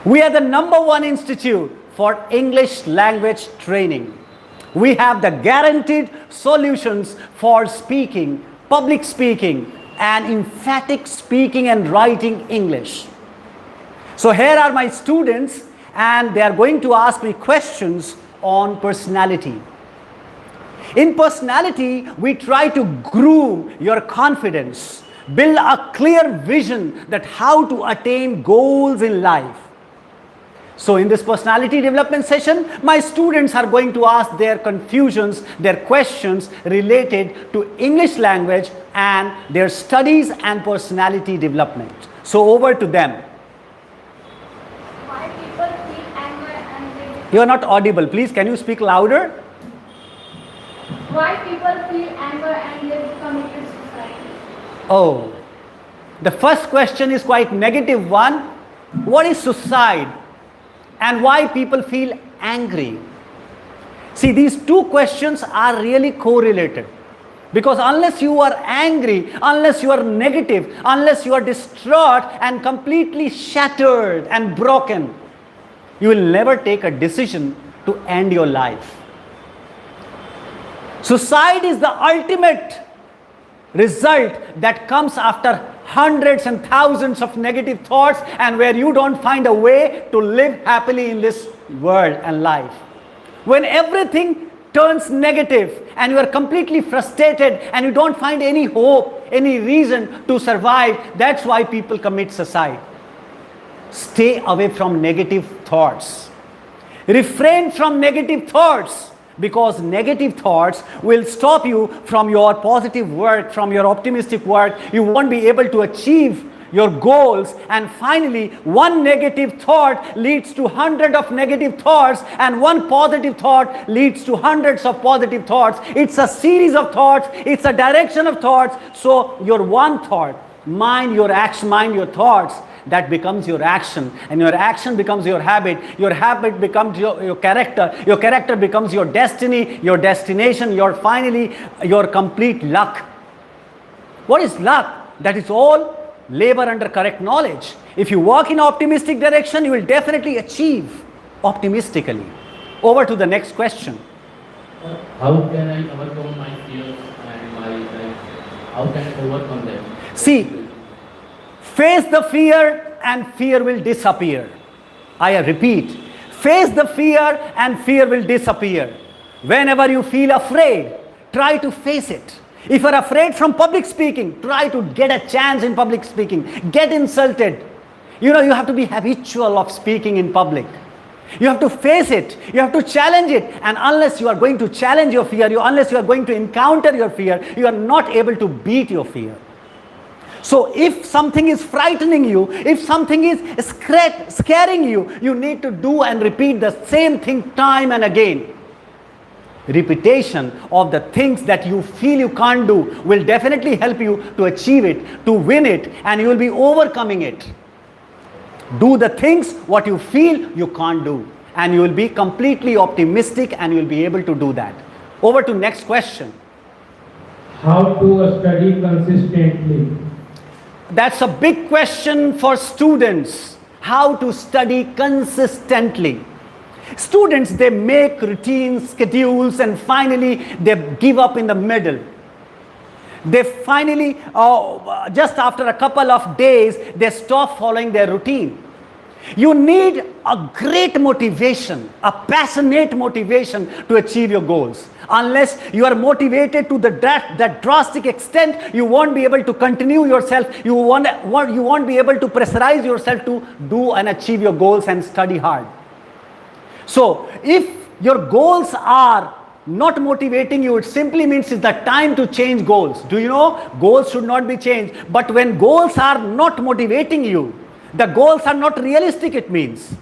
We are the #1 institute for English language training. We have the guaranteed solutions for speaking, public speaking, and emphatic speaking and writing English. So here are my students, and they are going to ask me questions on personality. In personality, we try to groom your confidence, build a clear vision that how to attain goals in life. So in this personality development session, my students are going to ask their confusions, their questions related to English language and their studies and personality development. So over to them. Why people feel anger and they You are not audible. Please, can you speak louder? Why people feel anger and they commit suicide? Oh, the first question is quite negative one. What is suicide? And why people feel angry? See, these two questions are really correlated. Because unless you are angry, unless you are negative, unless you are distraught and completely shattered and broken, you will never take a decision to end your life. Suicide is the ultimate result that comes after hundreds and thousands of negative thoughts and where you don't find a way to live happily in this world and life. When everything turns negative and you are completely frustrated and you don't find any hope, any reason to survive, that's why people commit suicide. Stay away from negative thoughts. Refrain from negative thoughts, because negative thoughts will stop you from your positive work, from your optimistic work. You won't be able to achieve your goals, and finally one negative thought leads to hundreds of negative thoughts, and one positive thought leads to hundreds of positive thoughts. It's a series of thoughts, it's a direction of thoughts. So your one thought, mind your action, mind your thoughts, that becomes your action, and your action becomes your habit becomes your character becomes your destiny, your destination, finally your complete luck. What is luck? That is all labor under correct knowledge. If you walk in optimistic direction, you will definitely achieve optimistically. Over to the next question. How can I overcome my fears and how can I overcome them? See, face the fear and fear will disappear. I repeat, face the fear and fear will disappear. Whenever you feel afraid, try to face it. If you're afraid from public speaking, try to get a chance in public speaking. Get insulted. You have to be habitual of speaking in public. You have to face it. You have to challenge it. And unless you are going to challenge your fear, unless you are going to encounter your fear, you are not able to beat your fear. So if something is frightening you, if something is scaring you, you need to do and repeat the same thing time and again. Repetition of the things that you feel you can't do will definitely help you to achieve it, to win it, and you will be overcoming it. Do the things what you feel you can't do, and you will be completely optimistic and you will be able to do that. Over to next question. How to study consistently? That's a big question for students. How to study consistently. Students, they make routines, schedules, and finally they give up in the middle. They finally, just after a couple of days, they stop following their routine. You need a great motivation, a passionate motivation to achieve your goals. Unless you are motivated to that drastic extent, you won't be able to continue yourself. You won't be able to pressurize yourself to do and achieve your goals and study hard. So if your goals are not motivating you, it simply means it's the time to change goals. Do you know? Goals should not be changed. But when goals are not motivating you, the goals are not realistic, it means.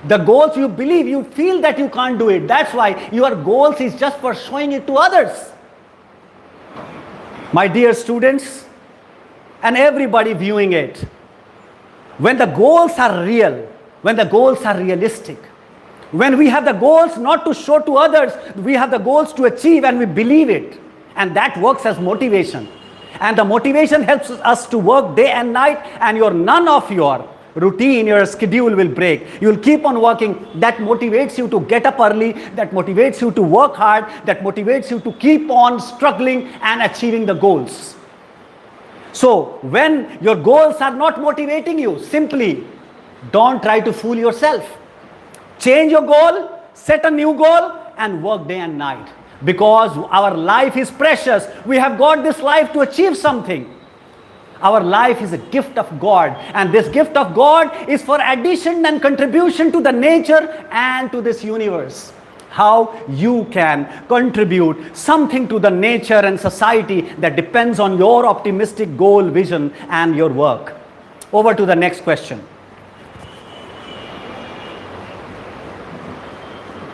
The goals you believe, you feel that you can't do it. That's why your goals is just for showing it to others. My dear students, and everybody viewing it, when the goals are real, when the goals are realistic, when we have the goals not to show to others, we have the goals to achieve and we believe it. And that works as motivation. And the motivation helps us to work day and night, and none of your routine, your schedule will break. You will keep on working. That motivates you to get up early, that motivates you to work hard, that motivates you to keep on struggling and achieving the goals. So when your goals are not motivating you, simply don't try to fool yourself. Change your goal, set a new goal, and work day and night. Because our life is precious. We have got this life to achieve something. Our life is a gift of God, and this gift of God is for addition and contribution to the nature and to this universe. How you can contribute something to the nature and society that depends on your optimistic goal, vision, and your work. Over to the next question.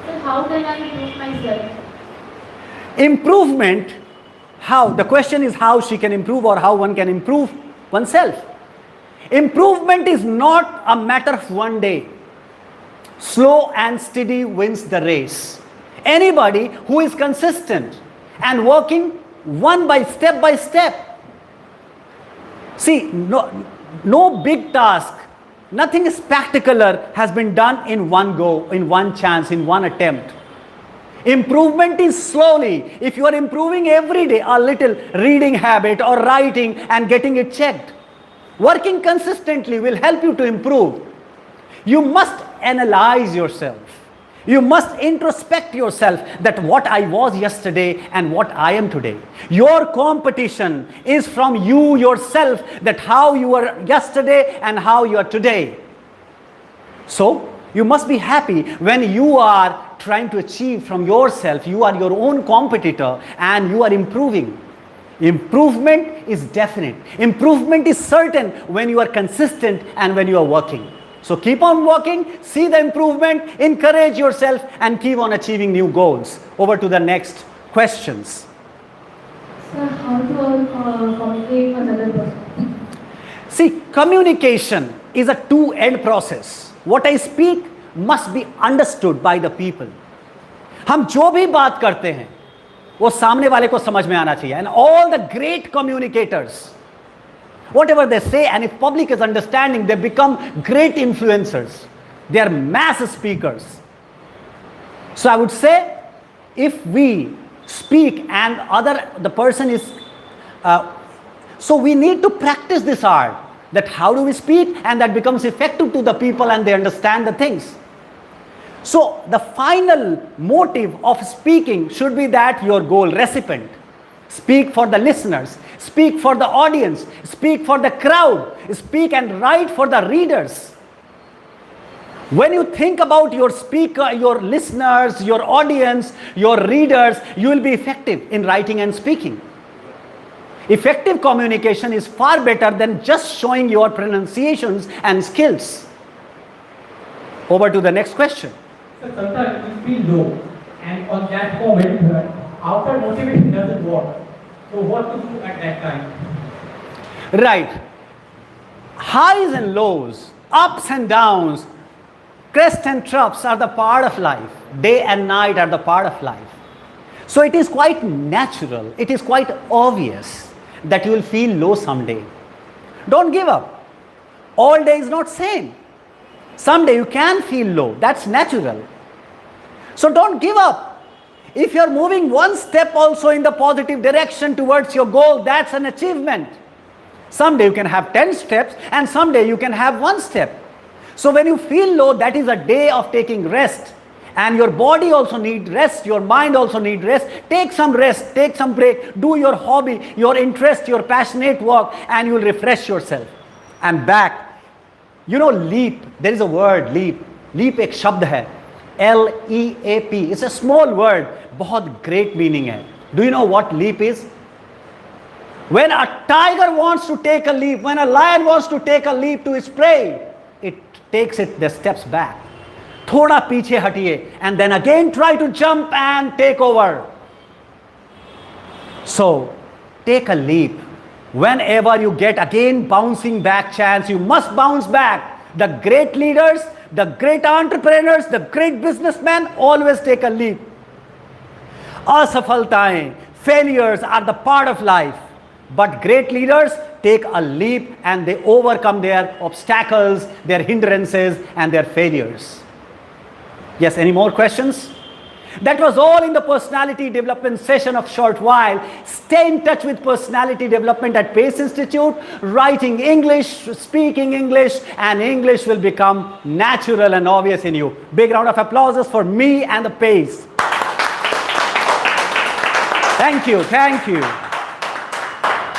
So how can I improve myself? Improvement, how? The question is how she can improve or how one can improve oneself. Improvement is not a matter of one day. Slow and steady wins the race. Anybody who is consistent and working one by step. See, no big task, nothing spectacular has been done in one go, in one chance, in one attempt. Improvement is slowly. If you are improving every day a little, reading habit or writing and getting it checked, working consistently will help you to improve. You must analyze yourself. You must introspect yourself that what I was yesterday and what I am today. Your competition is from you yourself, that how you were yesterday and how you are today. So you must be happy when you are trying to achieve from yourself. You are your own competitor and you are improving. Improvement is definite. Improvement is certain when you are consistent and when you are working. So keep on working, see the improvement, encourage yourself, and keep on achieving new goals. Over to the next questions. Sir, how to communicate with another person? See, communication is a two-end process. What I speak must be understood by the people. हम जो भी बात करते हैं वो सामने वाले को समझ में आना चाहिए. And all the great communicators, whatever they say, and if public is understanding, they become great influencers. They are mass speakers. So I would say, if we speak and the person is, so we need to practice this art, that how do we speak, and that becomes effective to the people and they understand the things. So the final motive of speaking should be that your goal, recipient. Speak for the listeners, speak for the audience, speak for the crowd, speak and write for the readers. When you think about your speaker, your listeners, your audience, your readers, you will be effective in writing and speaking. Effective communication is far better than just showing your pronunciations and skills. Over to the next question. So sometimes we feel low, and on that moment, outer motivation doesn't work. So what to do at that time? Right. Highs and lows, ups and downs, crests and troughs are the part of life. Day and night are the part of life. So it is quite natural, it is quite obvious that you will feel low someday. Don't give up. All day is not same. Someday you can feel low. That's natural. So don't give up. If you're moving one step also in the positive direction towards your goal, that's an achievement. Someday you can have 10 steps and someday you can have one step. So when you feel low, that is a day of taking rest. And your body also needs rest, your mind also needs rest. Take some rest, take some break, do your hobby, your interest, your passionate work, and you will refresh yourself. And back. You know, leap, there is a word, leap. Leap एक शब्द है. L-E-A-P. It's a small word. बहुत great meaning है. Do you know what leap is? When a tiger wants to take a leap, when a lion wants to take a leap to its prey, it takes the steps back. थोड़ा पीछे हटिए and then again try to jump and take over. So, take a leap. Whenever you get again bouncing back chance, you must bounce back. The great leaders, the great entrepreneurs, the great businessmen always take a leap. Asafaltaएं, failures are the part of life. But great leaders take a leap and they overcome their obstacles, their hindrances, and their failures. Yes, any more questions? That was all in the personality development session of short while. Stay in touch with personality development at Pace Institute. Writing English, speaking English, and English will become natural and obvious in you. Big round of applause for me and the Pace. Thank you. Thank you.